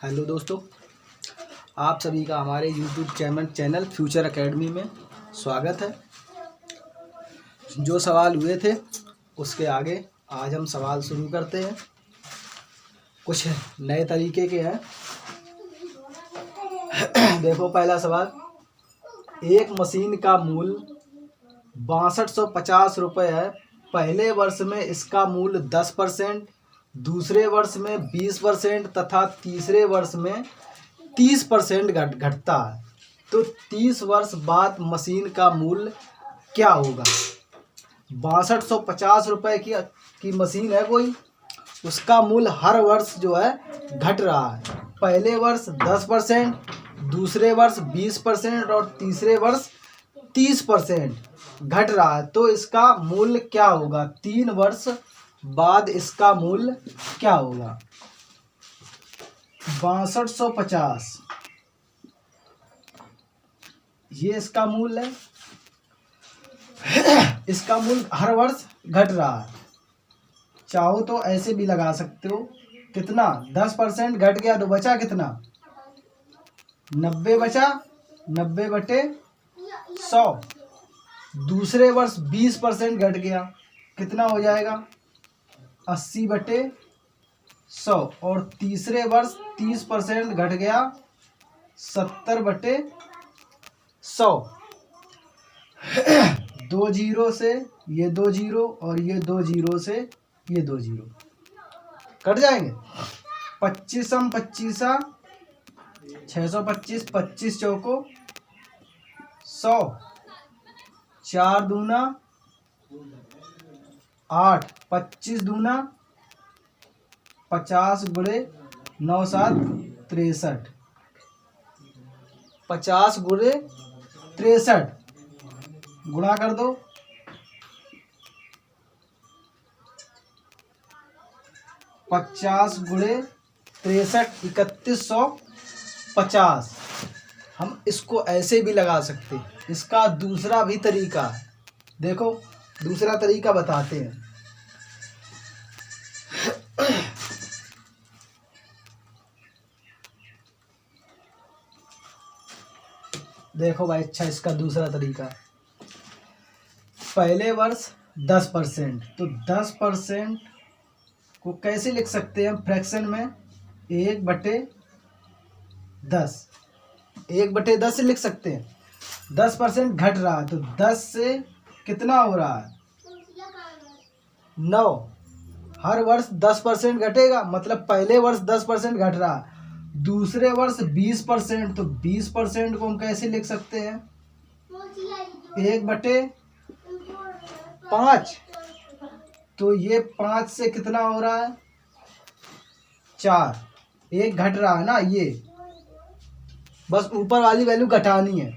Hello दोस्तों, आप सभी का हमारे यूट्यूब चैनल फ्यूचर एकेडमी में स्वागत है। जो सवाल हुए थे उसके आगे आज हम सवाल शुरू करते हैं। कुछ नए तरीके के हैं। देखो, पहला सवाल, एक मशीन का मूल्य 6250 रुपये है। पहले वर्ष में इसका मूल्य 10%, दूसरे वर्ष में 20% तथा तीसरे वर्ष में 30% घटता है। तो 30 वर्ष बाद मशीन का मूल्य क्या होगा? 6250 रुपये की मशीन है कोई, उसका मूल्य हर वर्ष जो है घट रहा है। पहले वर्ष 10%, दूसरे वर्ष 20% और तीसरे वर्ष 30% घट रहा है। तो इसका मूल्य क्या होगा? 3 वर्ष बाद इसका मूल्य क्या होगा? 6250 ये इसका मूल्य है। इसका मूल्य हर वर्ष घट रहा है। चाहो तो ऐसे भी लगा सकते हो। कितना? 10% घट गया तो बचा कितना? 90 बचा, 90/100। दूसरे वर्ष 20% घट गया, कितना हो जाएगा? 80/100। और तीसरे वर्ष 30% घट गया, 70/100। 2 जीरो से ये 2 जीरो और ये 2 जीरो से ये 2 जीरो कट जाएंगे। 25 25 625, 25 चौको 100, 4 दूना 8, 25 दूना 50 गुणे 9 7 63, 50 गुणे 63 गुणा कर दो। 50 गुणे 63 3150। हम इसको ऐसे भी लगा सकते हैं। इसका दूसरा भी तरीका है। देखो, दूसरा तरीका बताते हैं। देखो भाई, अच्छा, इसका दूसरा तरीका, पहले वर्ष 10%, तो 10% को कैसे लिख सकते हैं हम? फ्रैक्शन में 1/10, 1/10 से लिख सकते हैं। 10% घट रहा है तो 10 से कितना हो रहा है? 9। हर वर्ष 10% घटेगा, मतलब पहले वर्ष 10% घट रहा है, दूसरे वर्ष 20%, तो 20% को हम कैसे लिख सकते हैं? 1/5। तो ये 5 से कितना हो रहा है? 4। एक घट रहा है ना, ये बस ऊपर वाली वैल्यू घटानी है।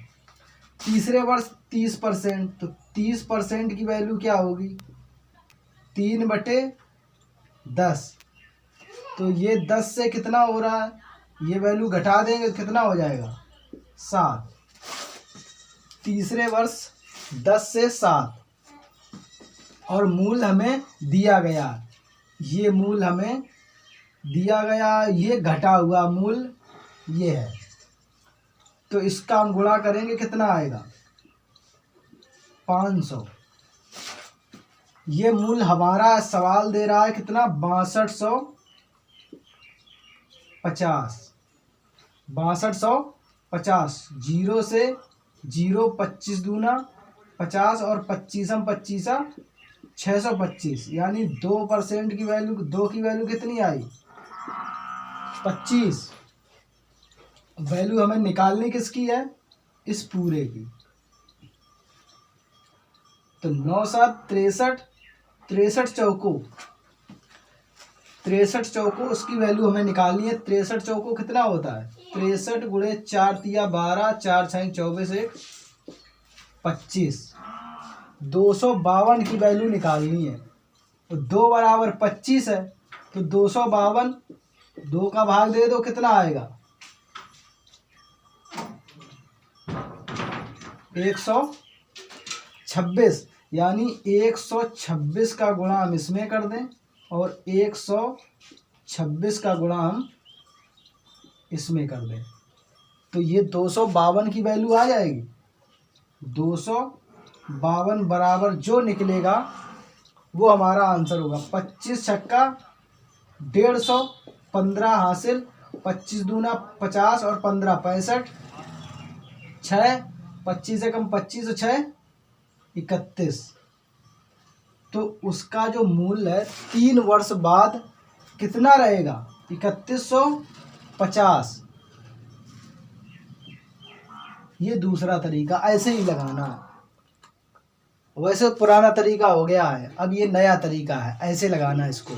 तीसरे वर्ष 30%, तो 30% की वैल्यू क्या होगी? 3/10। तो ये 10 से कितना हो रहा है? ये वैल्यू घटा देंगे तो कितना हो जाएगा? 7। तीसरे वर्ष 10 से 7। और मूल हमें दिया गया, ये मूल हमें दिया गया, ये घटा हुआ मूल ये है। तो इसका हम गुणा करेंगे, कितना आएगा? 500। ये मूल हमारा सवाल दे रहा है कितना? 6250। 6250। 0 से 0, 25 दूना 50 और 25 25 625, यानी 2% की वैल्यू, 2 की वैल्यू कितनी आई? 25। वैल्यू हमें निकालनी किसकी है? इस पूरे की। तो 9 7 63, 63 चौको 63 चौको उसकी वैल्यू हमें निकालनी है। 63 चौको कितना होता है? 63 गुणे 4 तिया 12, 4 6 24, 1 25। 252 की वैल्यू निकालनी है। तो 2 बराबर 25 है, तो 252 2 का भाग दे दो, कितना आएगा? 126। यानी 126 का गुणा हम इसमें कर दें और 126 का गुणा हम इसमें कर दें तो ये 252 की वैल्यू आ जाएगी। 252 बराबर जो निकलेगा वो हमारा आंसर होगा। 25 छक्का 150, 15 हासिल, 25 दूना 50 और 15 65, 6 25 से कम 25 और 6 31। तो उसका जो मूल्य है 3 वर्ष बाद कितना रहेगा? 3150। ये दूसरा तरीका, ऐसे ही लगाना है। वैसे पुराना तरीका हो गया है, अब ये नया तरीका है, ऐसे लगाना है इसको।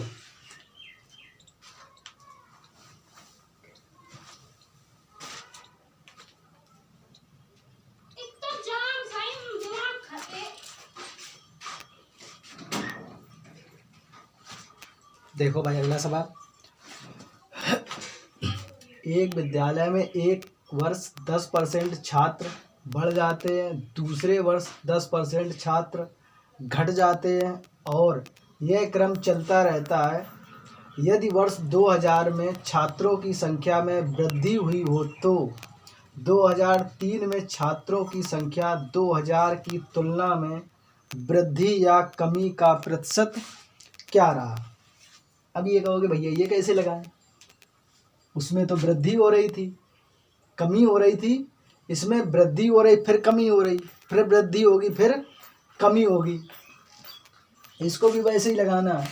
देखो भाई अगला सवाल। एक विद्यालय में एक वर्ष 10% छात्र बढ़ जाते हैं, दूसरे वर्ष 10% छात्र घट जाते हैं और यह क्रम चलता रहता है। यदि वर्ष 2000 में छात्रों की संख्या में वृद्धि हुई हो तो 2003 में छात्रों की संख्या 2000 की तुलना में वृद्धि या कमी का प्रतिशत क्या रहा? अब ये कहोगे भैया ये कैसे लगाएं? उसमें तो वृद्धि हो रही थी, कमी हो रही थी, इसमें वृद्धि हो रही फिर कमी हो रही, फिर वृद्धि होगी फिर कमी होगी। इसको भी वैसे ही लगाना है।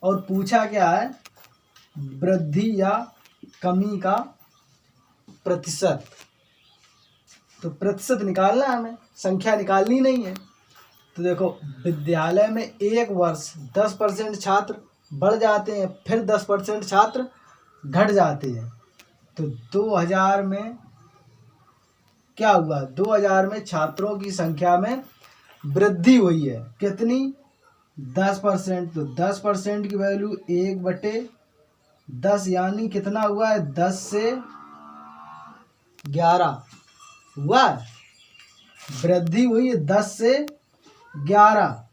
और पूछा क्या है? वृद्धि या कमी का प्रतिशत। तो प्रतिशत निकालना है हमें, संख्या निकालनी नहीं है। तो देखो विद्यालय में एक वर्ष 10% छात्र बढ़ जाते हैं, फिर 10% छात्र घट जाते हैं। तो 2000 में क्या हुआ? 2000 में छात्रों की संख्या में वृद्धि हुई है, कितनी? 10%। तो 10% की वैल्यू 1/10 यानी कितना हुआ है? 10 से 11 हुआ। वृद्धि हुई है 10 से 11,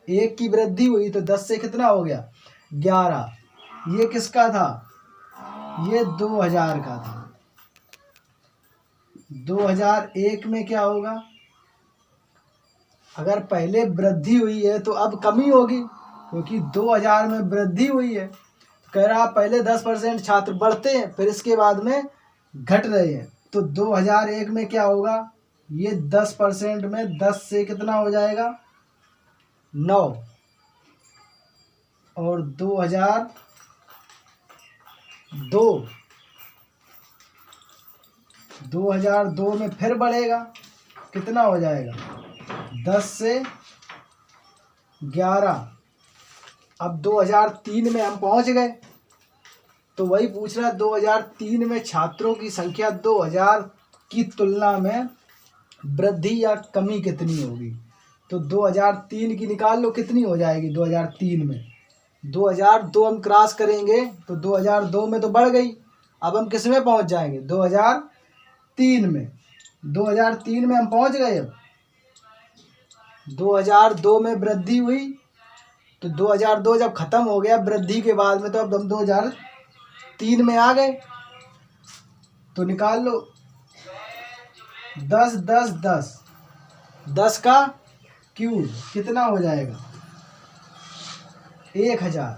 एक की वृद्धि हुई तो 10 से कितना हो गया? 11। ये किसका था? ये 2000 का था। 2001 में क्या होगा? अगर पहले वृद्धि हुई है तो अब कमी होगी, क्योंकि 2000 में वृद्धि हुई है। तो कह रहा पहले 10% छात्र बढ़ते हैं, फिर इसके बाद में घट रहे हैं। तो 2001 में क्या होगा? ये 10% में 10 से कितना हो जाएगा? 9। और 2002 में फिर बढ़ेगा, कितना हो जाएगा? 10 से 11। अब 2003 में हम पहुंच गए। तो वही पूछ रहा है 2003 में छात्रों की संख्या 2000 की तुलना में वृद्धि या कमी कितनी होगी? तो 2003 की निकाल लो, कितनी हो जाएगी 2003 में? 2002 हम क्रॉस करेंगे तो 2002 में तो बढ़ गई। अब हम किस में पहुंच जाएंगे? 2003 में। 2003 में हम पहुंच गए। अब 2002 में वृद्धि हुई तो 2002 जब खत्म हो गया वृद्धि के बाद में, तो अब हम 2003 में आ गए। तो निकाल लो 10 10 10, 10 का क्यूब कितना हो जाएगा? 1000।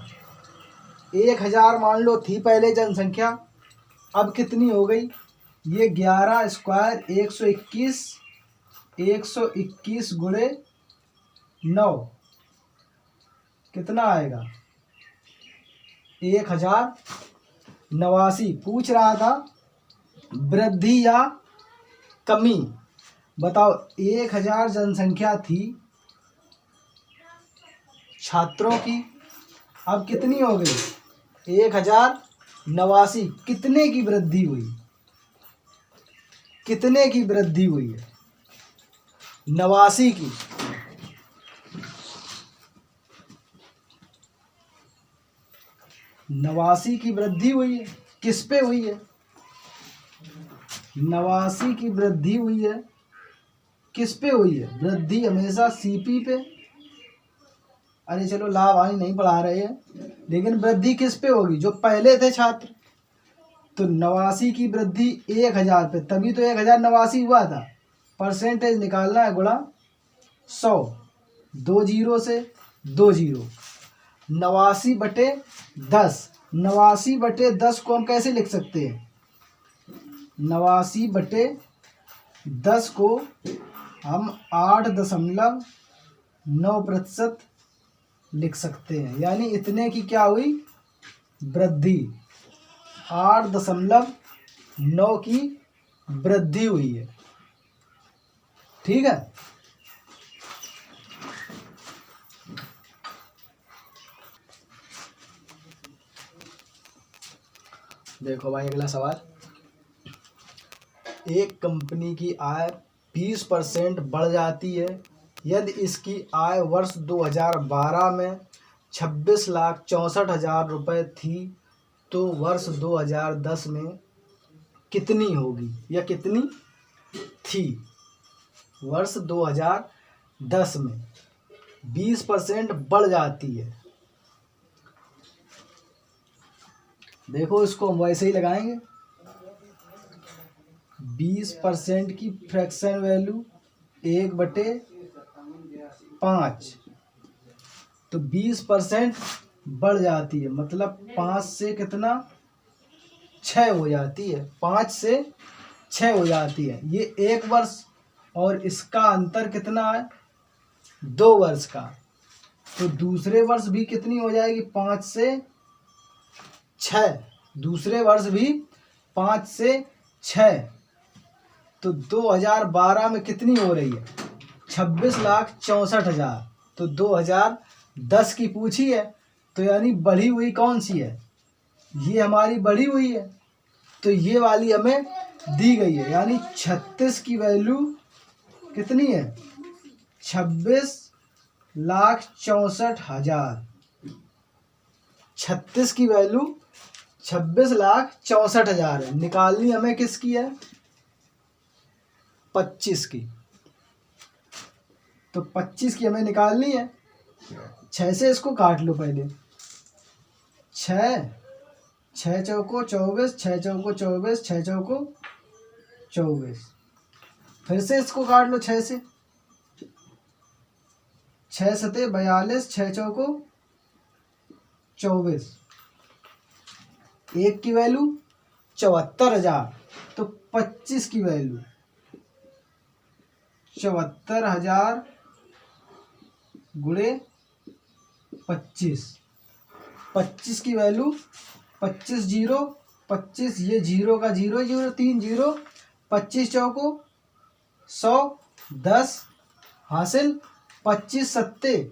1000 मान लो थी पहले जनसंख्या, अब कितनी हो गई? ये 11 स्क्वायर 121, 121 गुणे 9 कितना आएगा? 1089। पूछ रहा था वृद्धि या कमी। बताओ 1000 जनसंख्या थी छात्रों की, अब कितनी हो गई? 1089। कितने की वृद्धि हुई? कितने की वृद्धि हुई है? 89 की। 89 की वृद्धि हुई है। किस पे हुई है? 89 की वृद्धि हुई है, किस पे हुई है? वृद्धि हमेशा सीपी पे। अरे चलो लाभ हानि नहीं पढ़ा रहे हैं, लेकिन वृद्धि किस पे होगी? जो पहले थे छात्र। तो 89 की वृद्धि 1000 पे, तभी तो 1089 हुआ था। परसेंटेज निकालना है, गुणा 100, 2 जीरो से 2 जीरो। 89/10, 89/10 को हम कैसे लिख सकते हैं? 89/10 को हम 8.9% लिख सकते हैं, यानी इतने की क्या हुई? वृद्धि। 8.9 की वृद्धि हुई है। ठीक है। देखो भाई अगला सवाल, एक कंपनी की आय 20% बढ़ जाती है यदि इसकी आय वर्ष 2012 में 26,64,000 रुपये थी, तो वर्ष 2010 में कितनी होगी या कितनी थी? वर्ष 2010 में 20% बढ़ जाती है। देखो इसको हम वैसे ही लगाएंगे, 20% की फ्रैक्शन वैल्यू 1/5, तो 20% बढ़ जाती है, मतलब 5 से कितना? 6 हो जाती है, 5 से 6 हो जाती है। ये 1 वर्ष और इसका अंतर कितना है? 2 वर्ष का। तो दूसरे वर्ष भी कितनी हो जाएगी? 5 से 6। दूसरे वर्ष भी 5 से 6। तो 2012 में कितनी हो रही है? 26,64,000। तो 2010 की पूछी है, तो यानी बढ़ी हुई कौन सी है? ये हमारी बढ़ी हुई है, तो ये वाली हमें दी गई है, यानी 36 की वैल्यू कितनी है? 26,64,000। 36 की वैल्यू 26,64,000 है। निकालनी हमें किसकी है? 25 की। तो 25 की हमें निकालनी है। 6 से इसको काट लो पहले। 6 चौको 24, 6 चौको 24, 6 चौको 24। फिर से इसको काट लो 6 से। 6 सते 42, 6 चौको 24। 1 की वैल्यू 74,000। तो 25 की वैल्यू 74,000 गुणे 25। 25 की वैल्यू 25 जीरो 25, ये जीरो का जीरो जीरो 3 जीरो। 25 चौको 100, 10 हासिल। 25 सत्ते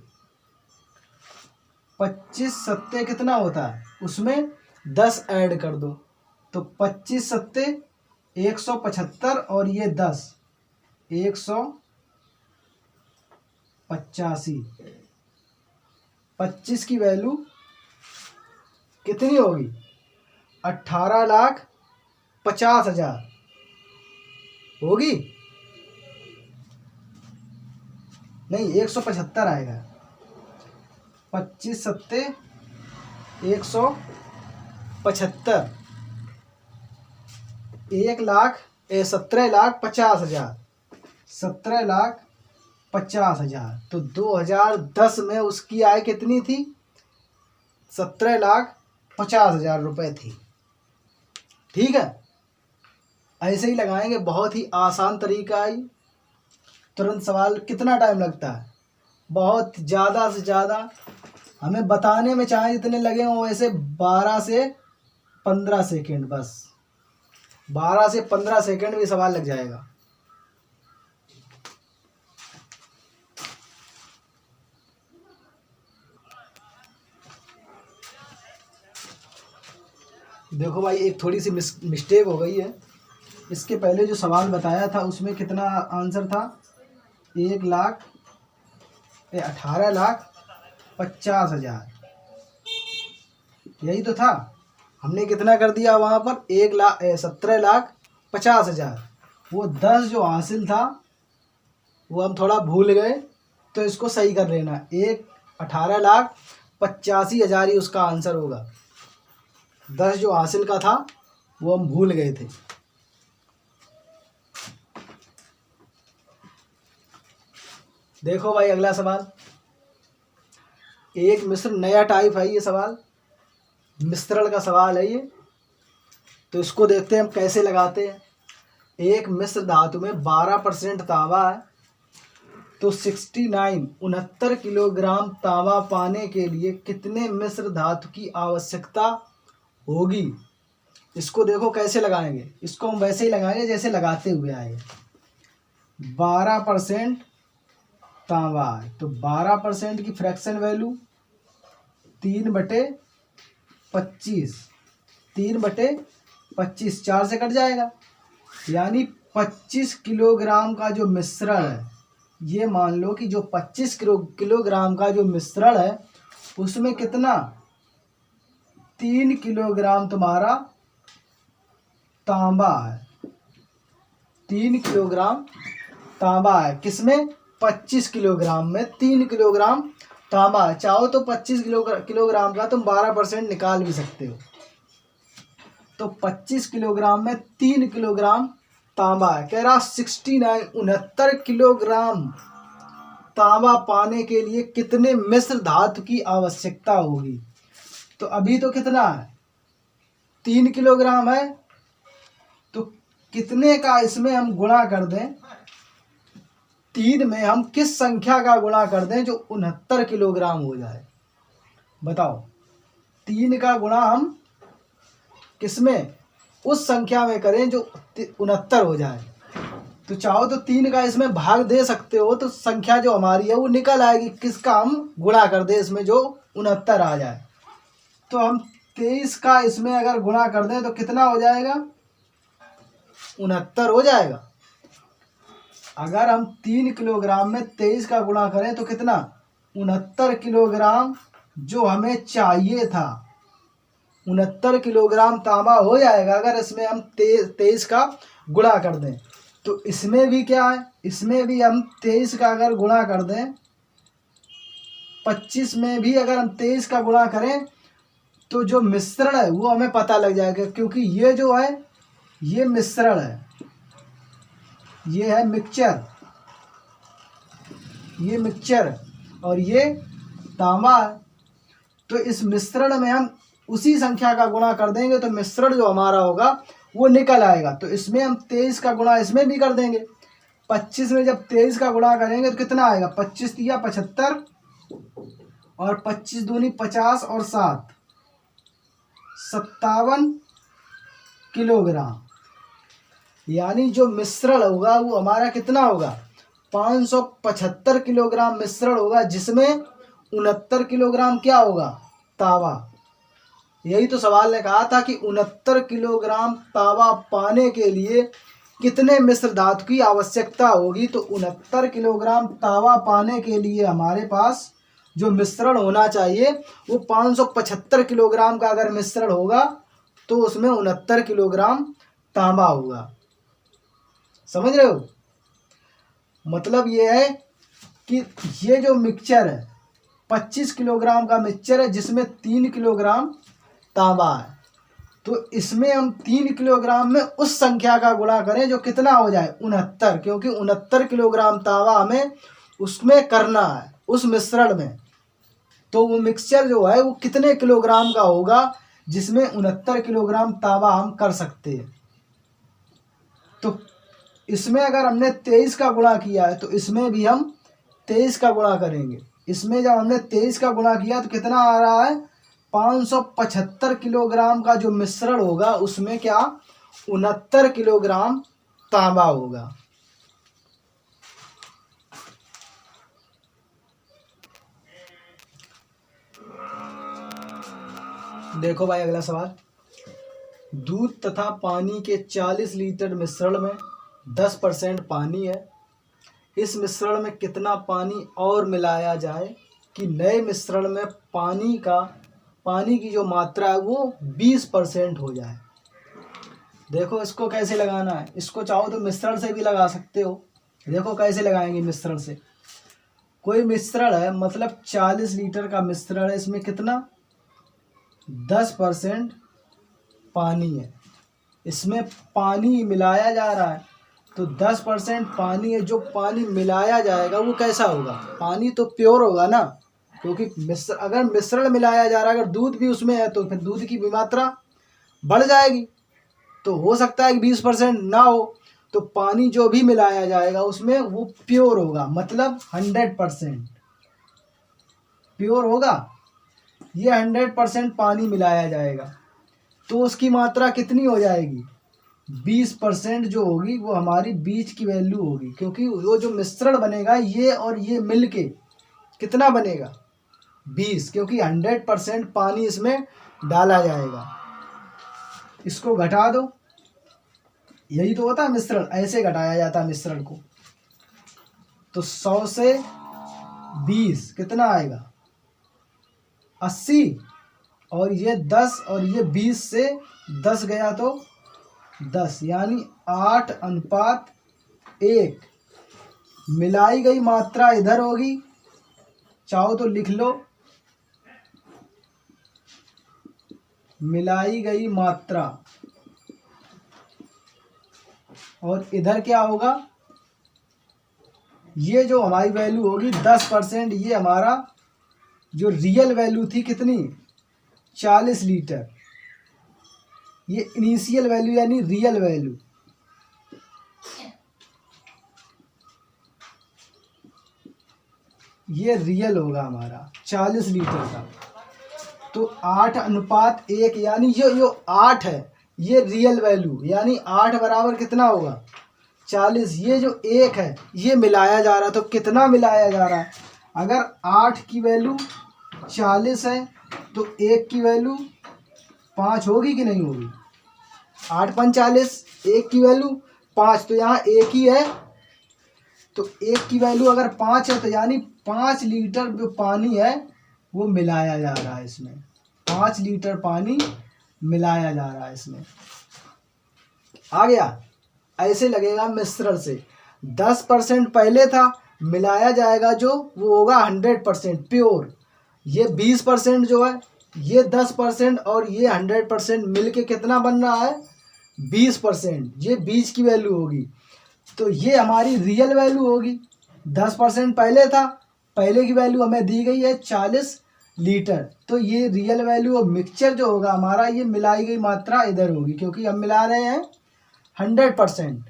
25 सत्ते कितना होता है? उसमें 10 ऐड कर दो, तो 25 सत्ते 175 और ये 10 185। 25 की वैल्यू कितनी होगी? 18,50,000 होगी। नहीं, 175 आएगा। 25 सत्ते 175। 17,50,000। 17,50,000। तो 2010 में उसकी आय कितनी थी? 17,50,000 रुपये थी। ठीक है, ऐसे ही लगाएंगे। बहुत ही आसान तरीका है। तुरंत सवाल कितना टाइम लगता है? बहुत ज़्यादा से ज़्यादा हमें बताने में चाहे जितने लगे हों, वैसे 12 से 15 सेकेंड, बस 12 से 15 सेकेंड में सवाल लग जाएगा। देखो भाई, एक थोड़ी सी मिस्टेक हो गई है। इसके पहले जो सवाल बताया था उसमें कितना आंसर था? 18,50,000, यही तो था। हमने कितना कर दिया वहाँ पर? 17,50,000। वो 10 जो हासिल था वो हम थोड़ा भूल गए, तो इसको सही कर लेना। 18,85,000 ही उसका आंसर होगा। 10 जो हासिल का था वो हम भूल गए थे। देखो भाई अगला सवाल, एक मिश्र नया टाइप है ये सवाल, मिश्रण का सवाल है ये। तो इसको देखते हैं हम कैसे लगाते हैं। एक मिश्र धातु में 12% तांबा है, तो 69 किलोग्राम तांबा पाने के लिए कितने मिश्र धातु की आवश्यकता होगी। इसको देखो कैसे लगाएंगे, इसको हम वैसे ही लगाएंगे जैसे लगाते हुए आए। 12% तांबा है, तो 12% की फ्रैक्शन वैल्यू 3/25, 3/25 4 से कट जाएगा, यानी 25 किलोग्राम का जो मिश्रण है, ये मान लो कि जो 25 किलोग्राम का जो मिश्रण है उसमें कितना 3 किलोग्राम तुम्हारा तांबा है। 3 किलोग्राम तांबा है किसमें, 25 किलोग्राम में 3 किलोग्राम तांबा है। चाहो तो 25 किलोग्राम का तुम 12% निकाल भी सकते हो। तो 25 किलोग्राम में 3 किलोग्राम तांबा है। कह रहा 69 किलोग्राम तांबा पाने के लिए कितने मिश्र धातु की आवश्यकता होगी। तो अभी तो कितना है, 3 किलोग्राम है, तो कितने का इसमें हम गुणा कर दें, 3 में हम किस संख्या का गुणा कर दें जो 69 किलोग्राम हो जाए। बताओ, 3 का गुणा हम किसमें, उस संख्या में करें जो 69 हो जाए। तो चाहो तो 3 का इसमें भाग दे सकते हो, तो संख्या जो हमारी है वो निकल आएगी, किसका हम गुणा कर दे इसमें जो 69 आ जाए। तो हम 23 का इसमें अगर गुणा कर दें तो कितना हो जाएगा, 69 हो जाएगा। अगर हम 3 किलोग्राम में 23 का गुणा करें तो कितना, 69 किलोग्राम जो हमें चाहिए था, 69 किलोग्राम तांबा हो जाएगा अगर इसमें हम 23 का गुणा कर दें। तो इसमें भी क्या है, इसमें भी हम 23 का अगर गुणा कर दें, 25 में भी अगर हम 23 का गुणा करें तो जो मिश्रण है वो हमें पता लग जाएगा, क्योंकि ये जो है ये मिश्रण है, ये है मिक्सचर, ये मिक्सचर और ये तांबा है। तो इस मिश्रण में हम उसी संख्या का गुणा कर देंगे तो मिश्रण जो हमारा होगा वो निकल आएगा। तो इसमें हम 23 का गुणा इसमें भी कर देंगे। 25 में जब 23 का गुणा करेंगे तो कितना आएगा, 25 तिया 75 और 25 दूनी 50 और 7 57 किलोग्राम। यानी जो मिश्रण होगा वो हमारा कितना होगा, 575 किलोग्राम मिश्रण होगा, जिसमें 69 किलोग्राम क्या होगा, तांबा। यही तो सवाल ने कहा था कि 69 किलोग्राम तांबा पाने के लिए कितने मिश्र धातु की आवश्यकता होगी। तो 69 किलोग्राम तांबा पाने के लिए हमारे पास जो मिश्रण होना चाहिए वो 575 किलोग्राम का अगर मिश्रण होगा तो उसमें 69 किलोग्राम तांबा होगा। समझ रहे हो, मतलब ये है कि ये जो मिक्सचर है 25 किलोग्राम का मिक्सचर है जिसमें 3 किलोग्राम तांबा है। तो इसमें हम 3 किलोग्राम में उस संख्या का गुणा करें जो कितना हो जाए, 69, क्योंकि 69 किलोग्राम तांबा हमें उसमें करना है उस मिश्रण में। तो वो मिक्सचर जो है वो कितने किलोग्राम का होगा जिसमें 69 किलोग्राम तांबा हम कर सकते हैं। तो इसमें अगर हमने 23 का गुणा किया है तो इसमें भी हम 23 का गुणा करेंगे। इसमें जब हमने 23 का गुणा किया तो कितना आ रहा है, 575 किलोग्राम का जो मिश्रण होगा उसमें क्या 69 किलोग्राम तांबा होगा। देखो भाई अगला सवाल, दूध तथा पानी के 40 लीटर मिश्रण में 10% पानी है। इस मिश्रण में कितना पानी और मिलाया जाए कि नए मिश्रण में पानी की जो मात्रा है वो 20% हो जाए। देखो इसको कैसे लगाना है, इसको चाहो तो मिश्रण से भी लगा सकते हो। देखो कैसे लगाएंगे मिश्रण से। कोई मिश्रण है, मतलब 40 लीटर का मिश्रण है, इसमें कितना 10% पानी है। इसमें पानी मिलाया जा रहा है, तो 10% पानी है, जो पानी मिलाया जाएगा वो कैसा होगा? पानी तो प्योर होगा ना, क्योंकि अगर मिश्रण मिलाया जा रहा है, अगर दूध भी उसमें है तो फिर दूध की भी मात्रा बढ़ जाएगी। तो हो सकता है कि 20% ना हो, तो पानी जो भी मिलाया जाएगा उसमें वो प्योर होगा, मतलब 100% प्योर होगा। ये 100% पानी मिलाया जाएगा, तो उसकी मात्रा कितनी हो जाएगी? 20% जो होगी वो हमारी बीज की वैल्यू होगी, क्योंकि वो जो मिश्रण बनेगा ये और ये मिलके कितना बनेगा? 20, क्योंकि 100% पानी इसमें डाला जाएगा। इसको घटा दो, यही तो होता है मिश्रण, ऐसे घटाया जाता है मिश्रण को। तो 100 से 20 कितना आएगा? 80, और ये 10, और ये 20 से 10 गया तो 10, यानी 8:1। मिलाई गई मात्रा इधर होगी, चाहो तो लिख लो, मिलाई गई मात्रा, और इधर क्या होगा? ये जो हमारी वैल्यू होगी 10%, ये हमारा जो रियल वैल्यू थी कितनी? 40 लीटर। ये इनिशियल वैल्यू यानी रियल वैल्यू। ये रियल होगा हमारा 40 लीटर का। तो 8:1, यानी जो 8 है ये रियल वैल्यू, यानी 8 बराबर कितना होगा? 40। ये जो 1 है ये मिलाया जा रहा है, तो कितना मिलाया जा रहा है? अगर 8 की वैल्यू 40 है तो 1 की वैल्यू 5 होगी कि नहीं होगी? 8 5 40, 1 की वैल्यू 5, तो यहाँ 1 ही है, तो 1 की वैल्यू अगर 5 है तो यानी 5 लीटर जो पानी है वो मिलाया जा रहा है इसमें। 5 लीटर पानी मिलाया जा रहा है इसमें। आ गया? ऐसे लगेगा मिश्रण से। 10% पहले था, मिलाया जाएगा जो वो होगा 100% प्योर। ये 20% जो है, ये 10% और ये 100% मिलके कितना बन रहा है? 20%। ये बीज की वैल्यू होगी, तो ये हमारी रियल वैल्यू होगी। 10% पहले था, पहले की वैल्यू हमें दी गई है 40 लीटर, तो ये रियल वैल्यू और मिक्सचर जो होगा हमारा, ये मिलाई गई मात्रा इधर होगी, क्योंकि हम मिला रहे हैं 100%।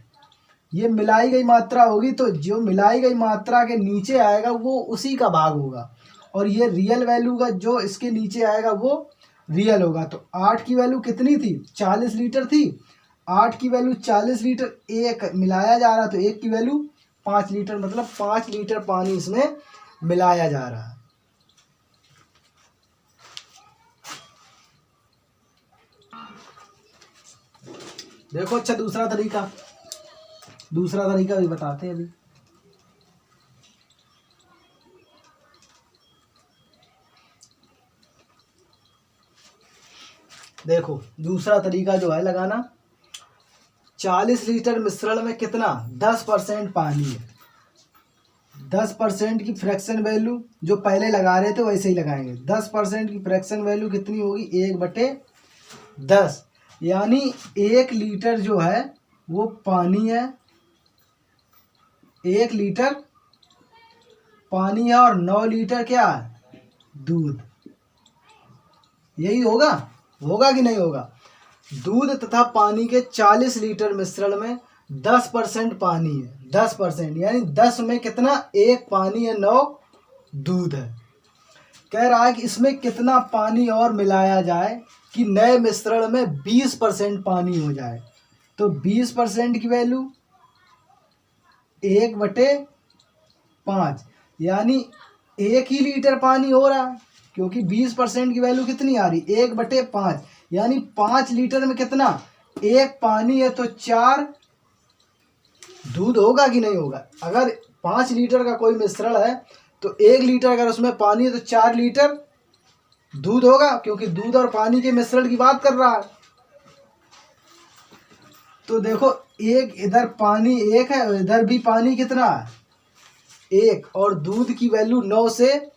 ये मिलाई गई मात्रा होगी, तो जो मिलाई गई मात्रा के नीचे आएगा वो उसी का भाग होगा, और ये रियल वैल्यू का जो इसके नीचे आएगा वो रियल होगा। तो 8 की वैल्यू कितनी थी? 40 लीटर थी। 8 की वैल्यू 40 लीटर, 1 मिलाया जा रहा, तो 1 की वैल्यू 5 लीटर, मतलब 5 लीटर पानी इसमें मिलाया जा रहा है। देखो, अच्छा दूसरा तरीका भी बताते हैं अभी। देखो दूसरा तरीका जो है लगाना, 40 लीटर मिश्रण में कितना? 10% पानी है। 10% की फ्रैक्शन वैल्यू जो पहले लगा रहे थे वैसे ही लगाएंगे। 10% की फ्रैक्शन वैल्यू कितनी होगी? 1/10, यानी 1 लीटर जो है वो पानी है, 1 लीटर पानी है, और 9 लीटर क्या है? दूध। यही होगा कि नहीं होगा? दूध तथा पानी के 40 लीटर मिश्रण में 10% पानी है, 10%, यानी 10 में कितना? 1 पानी है, 9 दूध है। कह रहा है कि इसमें कितना पानी और मिलाया जाए कि नए मिश्रण में 20% पानी हो जाए। तो 20% की वैल्यू 1/5, यानी 1 ही लीटर पानी हो रहा है, क्योंकि 20% की वैल्यू कितनी आ रही? 1/5, यानी 5 लीटर में कितना? 1 पानी है, तो 4 दूध होगा कि नहीं होगा? अगर 5 लीटर का कोई मिश्रण है तो 1 लीटर अगर उसमें पानी है तो 4 लीटर दूध होगा, क्योंकि दूध और पानी के मिश्रण की बात कर रहा है। तो देखो, एक इधर पानी 1 है और इधर भी पानी कितना है? 1, और दूध की वैल्यू 9 से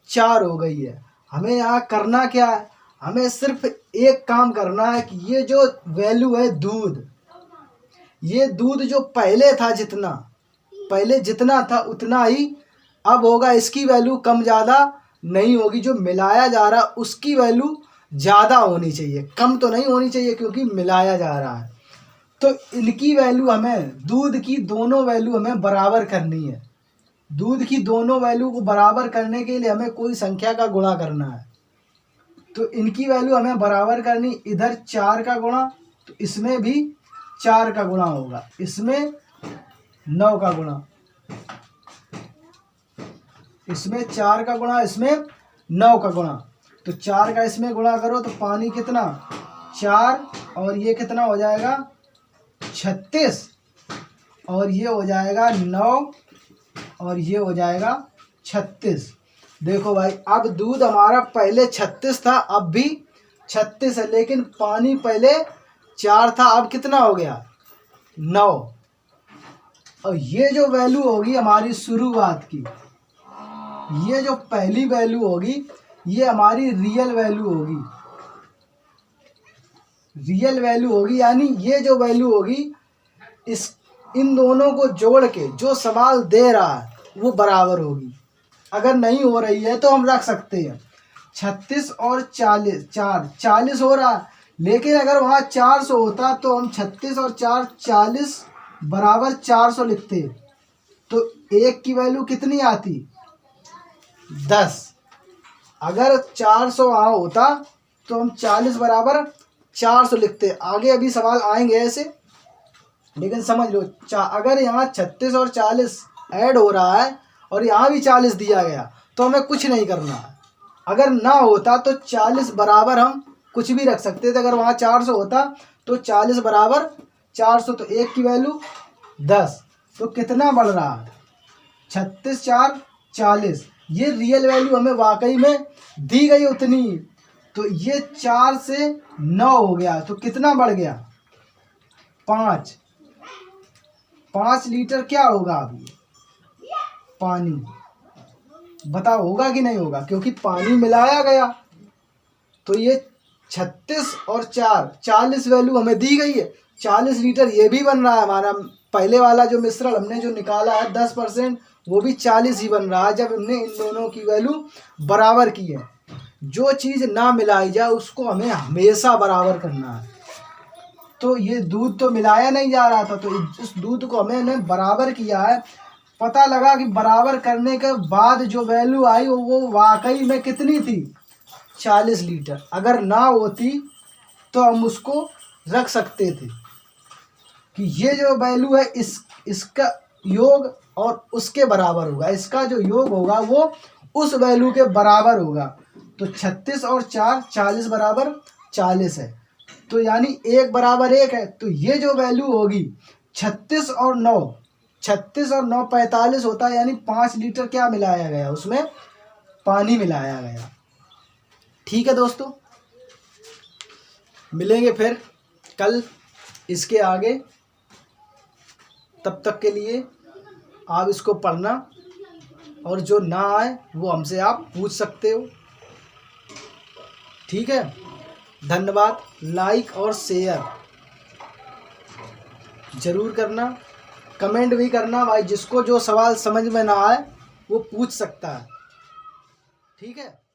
4 हो गई है। हमें यहाँ करना क्या है? हमें सिर्फ एक काम करना है कि ये जो वैल्यू है दूध, ये दूध जो पहले था पहले जितना था उतना ही अब होगा। इसकी वैल्यू कम ज़्यादा नहीं होगी। जो मिलाया जा रहा उसकी वैल्यू ज़्यादा होनी चाहिए, कम तो नहीं होनी चाहिए क्योंकि मिलाया जा रहा है। तो इनकी वैल्यू हमें, दूध की दोनों वैल्यू हमें बराबर करनी है। दूध की दोनों वैल्यू को बराबर करने के लिए हमें कोई संख्या का गुणा करना है। तो इनकी वैल्यू हमें बराबर करनी, इधर 4 का गुणा तो इसमें भी 4 का गुणा होगा, इसमें 9 का गुणा, इसमें 4 का गुणा, इसमें 9 का गुणा। तो 4 का इसमें गुणा करो तो पानी कितना 4 और ये कितना हो जाएगा 36 और ये हो जाएगा 9 और ये हो जाएगा 36। देखो भाई, अब दूध हमारा पहले 36 था, अब भी 36 है, लेकिन पानी पहले 4 था, अब कितना हो गया 9। और ये जो वैल्यू होगी हमारी शुरुआत की, ये जो पहली वैल्यू होगी ये हमारी रियल वैल्यू होगी। रियल वैल्यू होगी यानी ये जो वैल्यू होगी इन दोनों को जोड़ के जो सवाल दे रहा है वो बराबर होगी। अगर नहीं हो रही है तो हम रख सकते हैं 36 और 40 हो रहा है, लेकिन अगर वहाँ 400 होता तो हम 36 और 4 40 बराबर 400 लिखते, तो एक की वैल्यू कितनी आती 10। अगर 400 वहाँ होता तो हम 40 बराबर 400 लिखते। आगे अभी सवाल आएंगे ऐसे, लेकिन समझ लो अगर यहाँ 36 और 40 ऐड हो रहा है और यहाँ भी 40 दिया गया तो हमें कुछ नहीं करना है। अगर ना होता तो 40 बराबर हम कुछ भी रख सकते थे। अगर वहाँ 400 होता तो 40 बराबर 400, तो एक की वैल्यू 10। तो कितना बढ़ रहा है 36 4 40। ये रियल वैल्यू हमें वाकई में दी गई उतनी, तो ये 4 से 9 हो गया, तो कितना बढ़ गया 5 लीटर क्या होगा अभी पानी, बताओ होगा कि नहीं होगा, क्योंकि पानी मिलाया गया। तो ये 36 और 4 40 वैल्यू हमें दी गई है, 40 लीटर ये भी बन रहा है हमारा। पहले वाला जो मिश्रण हमने जो निकाला है 10%, वो भी 40 ही बन रहा है जब हमने इन दोनों की वैल्यू बराबर की है। जो चीज़ ना मिलाई जाए उसको हमें हमेशा बराबर करना है। तो ये दूध तो मिलाया नहीं जा रहा था, तो इस दूध को हमने बराबर किया है। पता लगा कि बराबर करने के बाद जो वैल्यू आई वो वाकई में कितनी थी 40 लीटर। अगर ना होती तो हम उसको रख सकते थे कि ये जो वैल्यू है इसका योग और उसके बराबर होगा, इसका जो योग होगा वो उस वैल्यू के बराबर होगा। तो 36 और 4 40 बराबर 40 है, तो यानी 1 बराबर 1 है। तो ये जो वैल्यू होगी 36 और 9 45 होता है, यानी 5 लीटर क्या मिलाया गया उसमें पानी मिलाया गया। ठीक है दोस्तों, मिलेंगे फिर कल इसके आगे। तब तक के लिए आप इसको पढ़ना, और जो ना आए वो हमसे आप पूछ सकते हो। ठीक है, धन्यवाद। लाइक और शेयर ज़रूर करना, कमेंट भी करना भाई। जिसको जो सवाल समझ में ना आए वो पूछ सकता है। ठीक है।